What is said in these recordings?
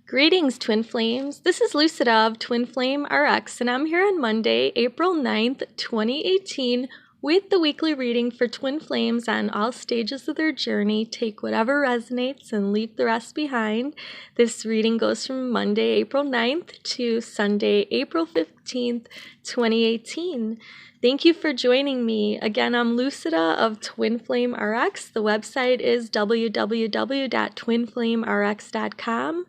Greetings, Twin Flames. This is Lucida of Twin Flame RX, and I'm here on Monday, April 9th, 2018, with the weekly reading for Twin Flames on all stages of their journey. Take whatever resonates and leave the rest behind. This reading goes from Monday, April 9th to Sunday, April 15th, 2018. Thank you for joining me. Again, I'm Lucida of Twin Flame RX. The website is www.twinflamerx.com.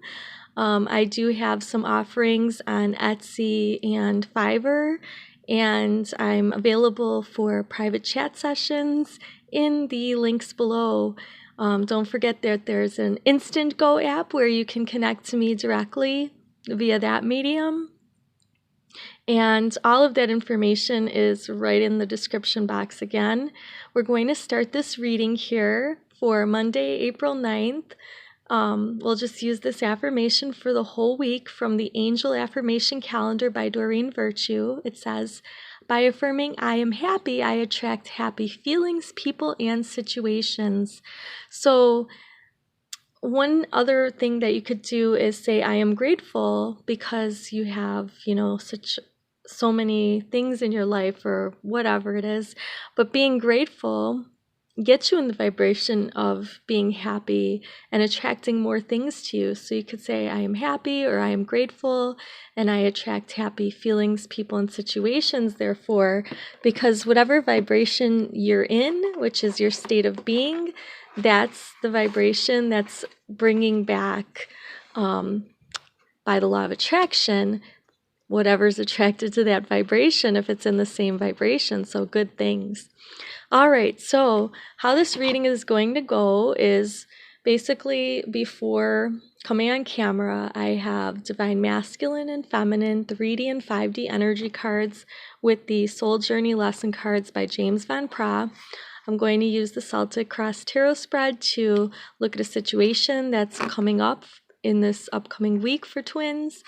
I do have some offerings on Etsy and Fiverr, and I'm available for private chat sessions in the links below. Don't forget that there's an Instant Go app where you can connect to me directly via that medium. And all of that information is right in the description box again. We're going to start this reading here for Monday, April 9th. We'll just use this affirmation for the whole week from the Angel Affirmation Calendar by Doreen Virtue. It says, by affirming I am happy, I attract happy feelings, people, and situations. So one other thing that you could do is say, I am grateful because you have, so many things in your life or whatever it is. But being grateful gets you in the vibration of being happy and attracting more things to you. So you could say, I am happy, or I am grateful, and I attract happy feelings, people, and situations, therefore, because whatever vibration you're in, which is your state of being, that's the vibration that's bringing back, by the law of attraction, whatever's attracted to that vibration if it's in the same vibration. So good things. All right, so how this reading is going to go is basically before coming on camera, I have Divine Masculine and Feminine 3D and 5D energy cards with the Soul Journey Lesson cards by James Van Praagh. I'm going to use the Celtic Cross Tarot spread to look at a situation that's coming up in this upcoming week for twins.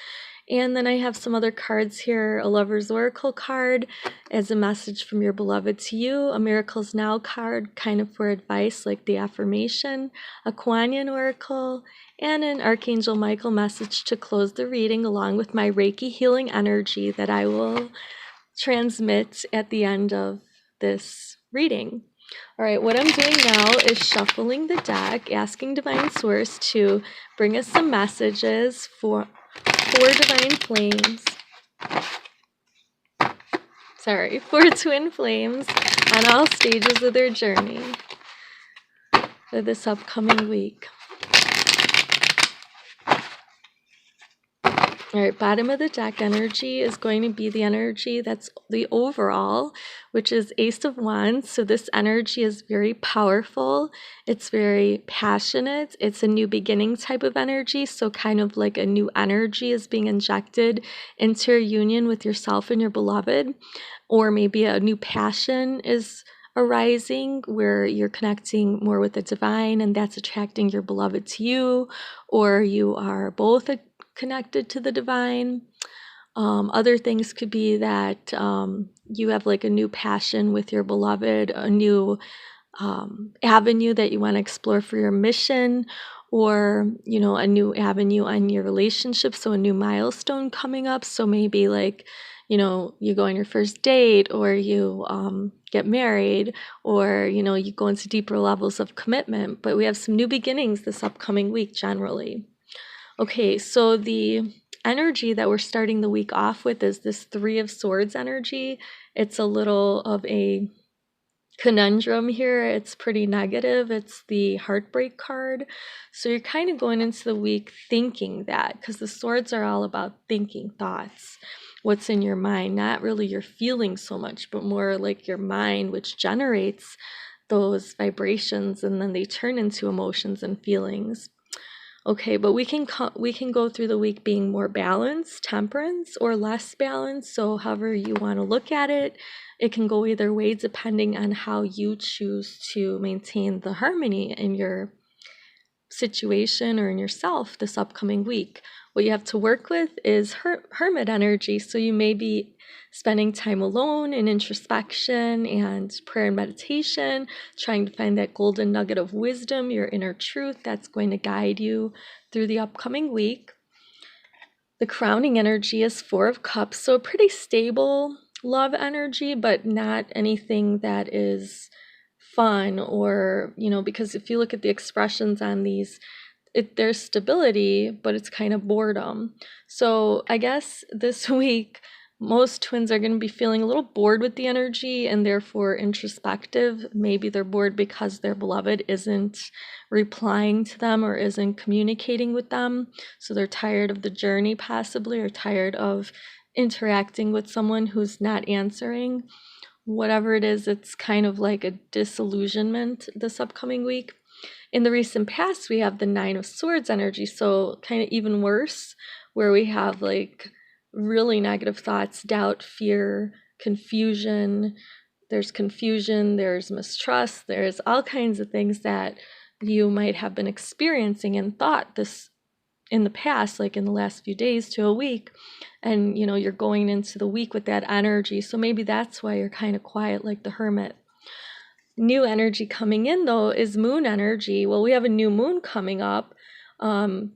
And then I have some other cards here, a Lover's Oracle card as a message from your beloved to you, a Miracles Now card kind of for advice like the affirmation, a Kuan Yin Oracle, and an Archangel Michael message to close the reading along with my Reiki healing energy that I will transmit at the end of this reading. All right, what I'm doing now is shuffling the deck, asking Divine Source to bring us some messages for Divine Flames. For Twin Flames on all stages of their journey for this upcoming week. All right, bottom of the deck energy is going to be the energy that's the overall, which is Ace of Wands. So this energy is very powerful. It's very passionate. It's a new beginning type of energy. So kind of like a new energy is being injected into your union with yourself and your beloved. Or maybe a new passion is arising where you're connecting more with the divine and that's attracting your beloved to you, or you are both connected to the divine. Other things could be that you have like a new passion with your beloved, a new avenue that you want to explore for your mission, or a new avenue on your relationship, so a new milestone coming up. So maybe like you go on your first date, or you get married, or you go into deeper levels of commitment. But we have some new beginnings this upcoming week generally. Okay, so the energy that we're starting the week off with is this Three of Swords energy. It's a little of a conundrum here. It's pretty negative. It's the heartbreak card. So you're kind of going into the week thinking that, because the swords are all about thinking thoughts, what's in your mind, not really your feelings so much, but more like your mind, which generates those vibrations and then they turn into emotions and feelings. Okay, but we can go through the week being more balanced, temperance, or less balanced. So however you want to look at it, it can go either way depending on how you choose to maintain the harmony in your situation or in yourself this upcoming week. What you have to work with is hermit energy. So you may be spending time alone in introspection and prayer and meditation, trying to find that golden nugget of wisdom, your inner truth that's going to guide you through the upcoming week. The crowning energy is Four of Cups, so pretty stable love energy, but not anything that is fun or, because if you look at the expressions on these, there's stability, but it's kind of boredom. So I guess this week, most twins are going to be feeling a little bored with the energy and therefore introspective. Maybe they're bored because their beloved isn't replying to them or isn't communicating with them. So they're tired of the journey, possibly, or tired of interacting with someone who's not answering. Whatever it is, it's kind of like a disillusionment this upcoming week. In the recent past, we have the Nine of Swords energy, so kind of even worse, where we have like really negative thoughts, doubt, fear, confusion. There's mistrust, there's all kinds of things that you might have been experiencing and thought this in the past, like in the last few days to a week, and you're going into the week with that energy. So maybe that's why you're kind of quiet like the Hermit. New energy coming in, though, is moon energy. Well, we have a new moon coming up.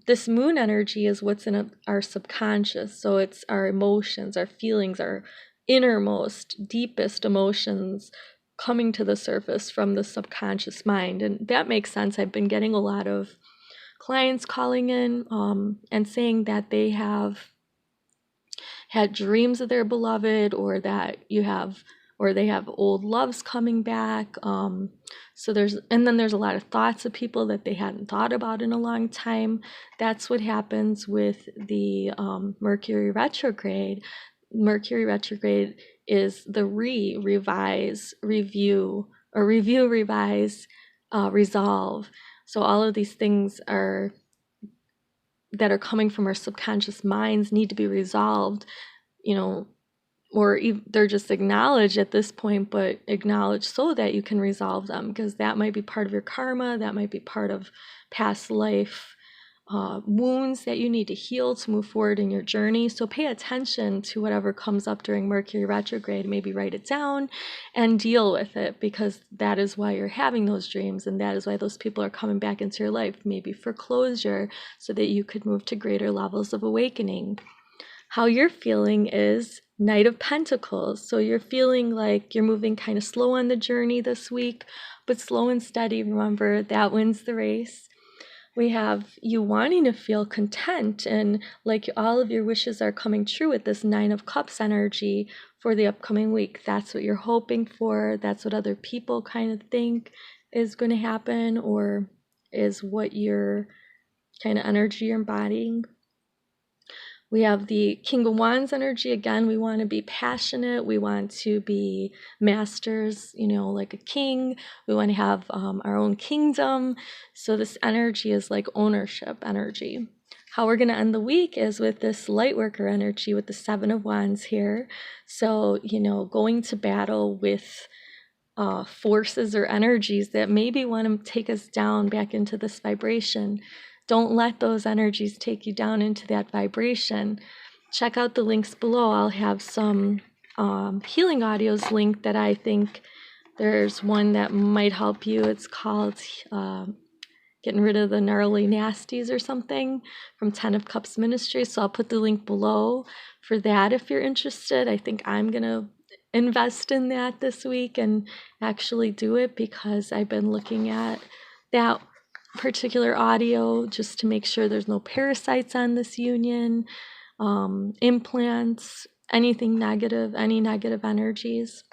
This moon energy is what's in our subconscious. So it's our emotions, our feelings, our innermost, deepest emotions coming to the surface from the subconscious mind. And that makes sense. I've been getting a lot of clients calling in and saying that they have had dreams of their beloved, or that they have old loves coming back. So there's a lot of thoughts of people that they hadn't thought about in a long time. That's what happens with the Mercury retrograde. Mercury retrograde is the revise, review, or review, revise, resolve. So all of these things that are coming from our subconscious minds need to be resolved, or they're just acknowledged at this point, but acknowledged so that you can resolve them, because that might be part of your karma, that might be part of past life wounds that you need to heal to move forward in your journey. So pay attention to whatever comes up during Mercury retrograde, maybe write it down and deal with it, because that is why you're having those dreams, and that is why those people are coming back into your life, maybe for closure, so that you could move to greater levels of awakening. How you're feeling is Knight of Pentacles. So you're feeling like you're moving kind of slow on the journey this week, but slow and steady. Remember, that wins the race. We have you wanting to feel content and like all of your wishes are coming true with this Nine of Cups energy for the upcoming week. That's what you're hoping for. That's what other people kind of think is going to happen, or is what your kind of energy you're embodying. We have the King of Wands energy. Again, we want to be passionate. We want to be masters, like a king. We want to have our own kingdom. So this energy is like ownership energy. How we're going to end the week is with this light worker energy with the Seven of Wands here. So, going to battle with forces or energies that maybe want to take us down back into this vibration. Don't let those energies take you down into that vibration. Check out the links below. I'll have some healing audios linked that I think there's one that might help you. It's called Getting Rid of the Gnarly Nasties or something from 10 of Cups Ministry. So I'll put the link below for that if you're interested. I think I'm going to invest in that this week and actually do it, because I've been looking at that particular audio just to make sure there's no parasites on this union, implants, anything negative, any negative energies.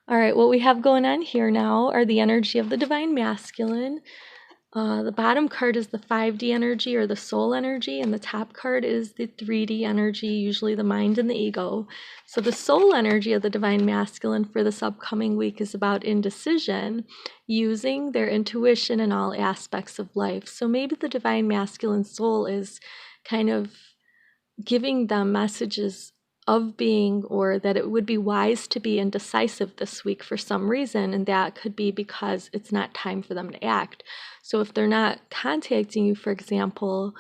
All right, what we have going on here now are the energy of the Divine Masculine. The bottom card is the 5D energy or the soul energy, and the top card is the 3D energy, usually the mind and the ego. So the soul energy of the Divine Masculine for this upcoming week is about indecision, using their intuition in all aspects of life. So maybe the Divine Masculine soul is kind of giving them messages of being, or that it would be wise to be indecisive this week for some reason, and that could be because it's not time for them to act. So if they're not contacting you, for example,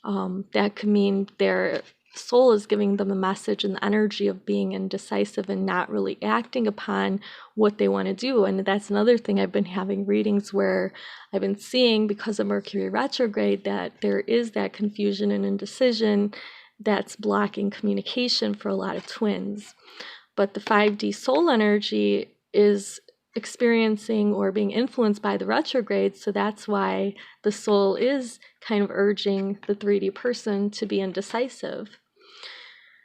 that could mean their soul is giving them a message and the energy of being indecisive and not really acting upon what they want to do. And that's another thing. I've been having readings where I've been seeing, because of Mercury retrograde, that there is that confusion and indecision, that's blocking communication for a lot of twins. But the 5D soul energy is experiencing or being influenced by the retrograde, so that's why the soul is kind of urging the 3D person to be indecisive.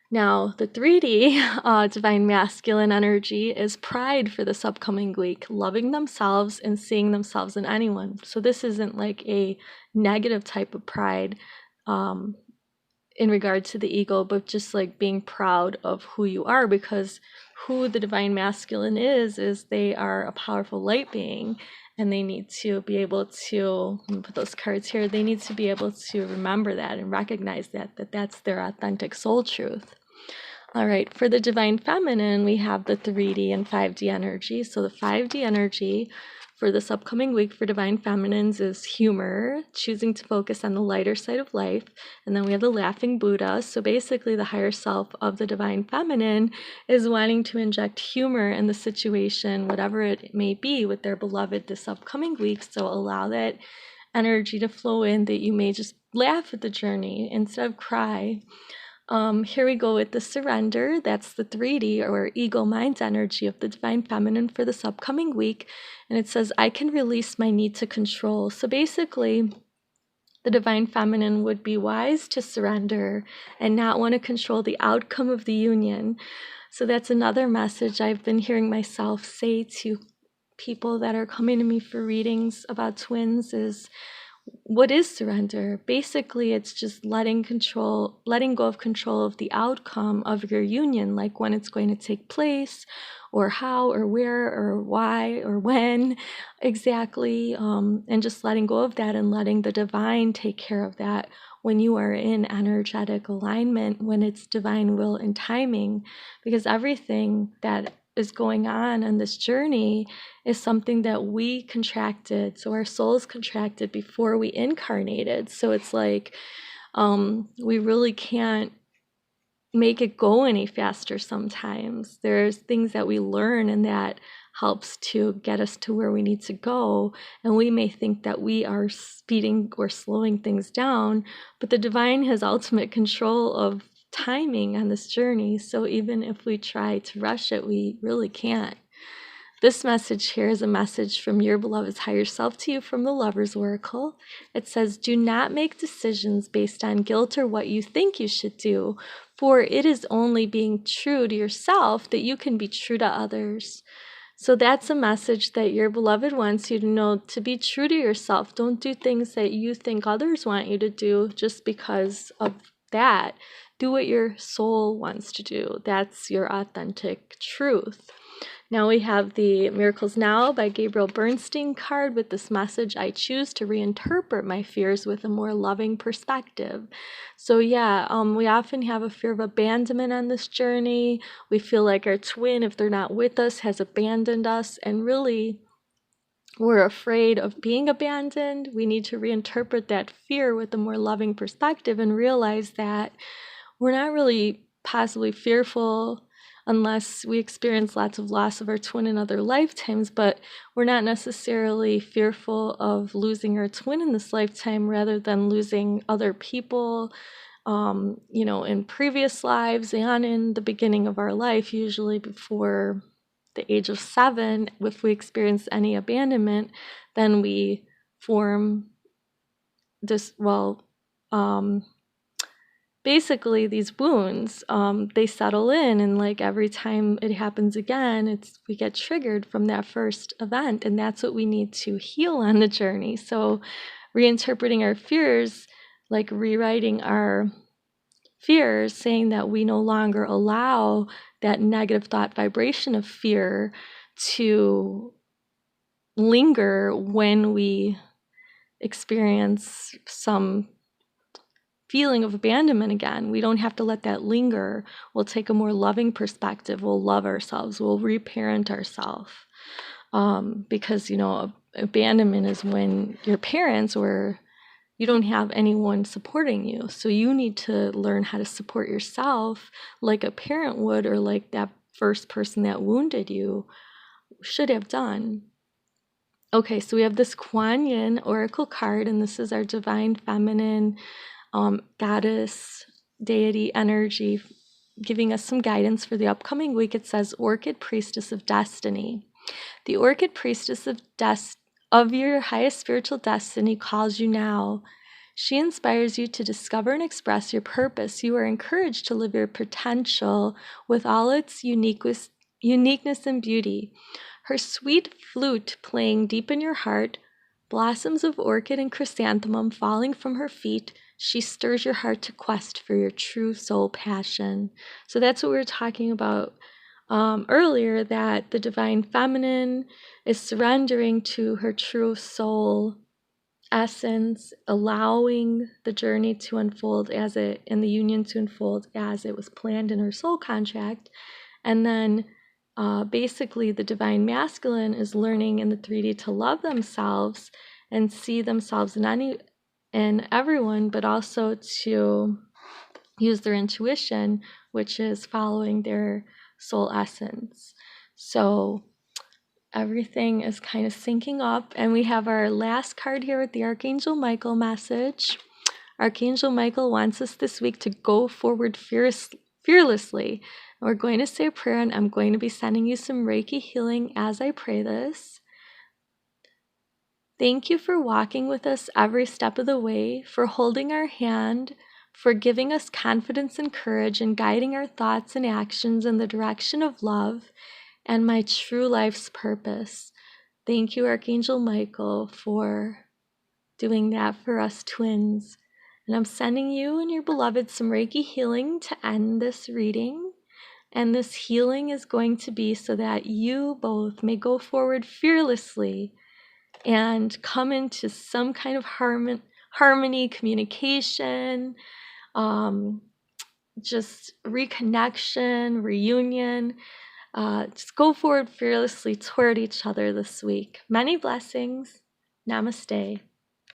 Now, the 3D divine masculine energy is pride for this upcoming week, loving themselves and seeing themselves in anyone. So this isn't like a negative type of pride in regard to the ego, but just like being proud of who you are, because who the divine masculine is they are a powerful light being, and they need to be able to, let me put those cards here, they need to be able to remember that and recognize that that's their authentic soul truth. All right, for the divine feminine, we have the 3D and 5D energy. So the 5D energy for this upcoming week for divine feminines is humor, choosing to focus on the lighter side of life. And then we have the laughing Buddha. So basically the higher self of the divine feminine is wanting to inject humor in the situation, whatever it may be, with their beloved this upcoming week. So allow that energy to flow in, that you may just laugh at the journey instead of cry. Here we go with the surrender. That's the 3D or ego mind energy of the divine feminine for this upcoming week. And it says, I can release my need to control. So basically, the divine feminine would be wise to surrender and not want to control the outcome of the union. So that's another message I've been hearing myself say to people that are coming to me for readings about twins is, what is surrender? Basically, it's just letting go of control of the outcome of your union, like when it's going to take place, or how, or where, or why, or when exactly, and just letting go of that and letting the divine take care of that when you are in energetic alignment, when it's divine will and timing, because everything that is going on this journey is something that we contracted. So our souls contracted before we incarnated. So it's like we really can't make it go any faster sometimes. There's things that we learn and that helps to get us to where we need to go. And we may think that we are speeding or slowing things down, but the divine has ultimate control of timing on this journey. So even if we try to rush it, we really can't. This message here is a message from your beloved's higher self to you from the Lover's Oracle. It says, do not make decisions based on guilt or what you think you should do, for it is only being true to yourself that you can be true to others. So that's a message that your beloved wants you to know, to be true to yourself. Don't do things that you think others want you to do just because of that. Do what your soul wants to do. That's your authentic truth. Now we have the Miracles Now by Gabriel Bernstein card with this message, I choose to reinterpret my fears with a more loving perspective. So yeah, we often have a fear of abandonment on this journey. We feel like our twin, if they're not with us, has abandoned us, and really we're afraid of being abandoned. We need to reinterpret that fear with a more loving perspective and realize that we're not really possibly fearful unless we experience lots of loss of our twin in other lifetimes, but we're not necessarily fearful of losing our twin in this lifetime rather than losing other people, in previous lives and in the beginning of our life, usually before the age of 7. If we experience any abandonment, then we form this, basically these wounds, they settle in, and like every time it happens again, we get triggered from that first event, and that's what we need to heal on the journey. So reinterpreting our fears, like rewriting our fears, saying that we no longer allow that negative thought vibration of fear to linger when we experience some feeling of abandonment again. We don't have to let that linger. We'll take a more loving perspective. We'll love ourselves. We'll reparent ourselves. Because, abandonment is when your parents were, you don't have anyone supporting you. So you need to learn how to support yourself like a parent would, or like that first person that wounded you should have done. Okay, so we have this Kuan Yin Oracle card, and this is our divine feminine goddess deity energy giving us some guidance for the upcoming week. It says Orchid Priestess of Destiny. The Orchid Priestess of your highest spiritual destiny calls you now. She inspires you to discover and express your purpose. You are encouraged to live your potential with all its uniqueness and beauty. Her sweet flute playing deep in your heart, blossoms of orchid and chrysanthemum falling from her feet, she stirs your heart to quest for your true soul passion. So that's what we were talking about earlier, that the divine feminine is surrendering to her true soul essence, allowing the journey to unfold and the union to unfold as it was planned in her soul contract. And then basically the divine masculine is learning in the 3D to love themselves and see themselves in everyone, but also to use their intuition, which is following their soul essence. So everything is kind of syncing up, and we have our last card here with the Archangel Michael message. Archangel Michael wants us this week to go forward fearlessly. We're going to say a prayer, and I'm going to be sending you some Reiki healing as I pray this. Thank you for walking with us every step of the way, for holding our hand, for giving us confidence and courage, and guiding our thoughts and actions in the direction of love and my true life's purpose. Thank you, Archangel Michael, for doing that for us twins. And I'm sending you and your beloved some Reiki healing to end this reading. And this healing is going to be so that you both may go forward fearlessly and come into some kind of harmony, communication, just reconnection, reunion. Just go forward fearlessly toward each other this week. Many blessings. Namaste.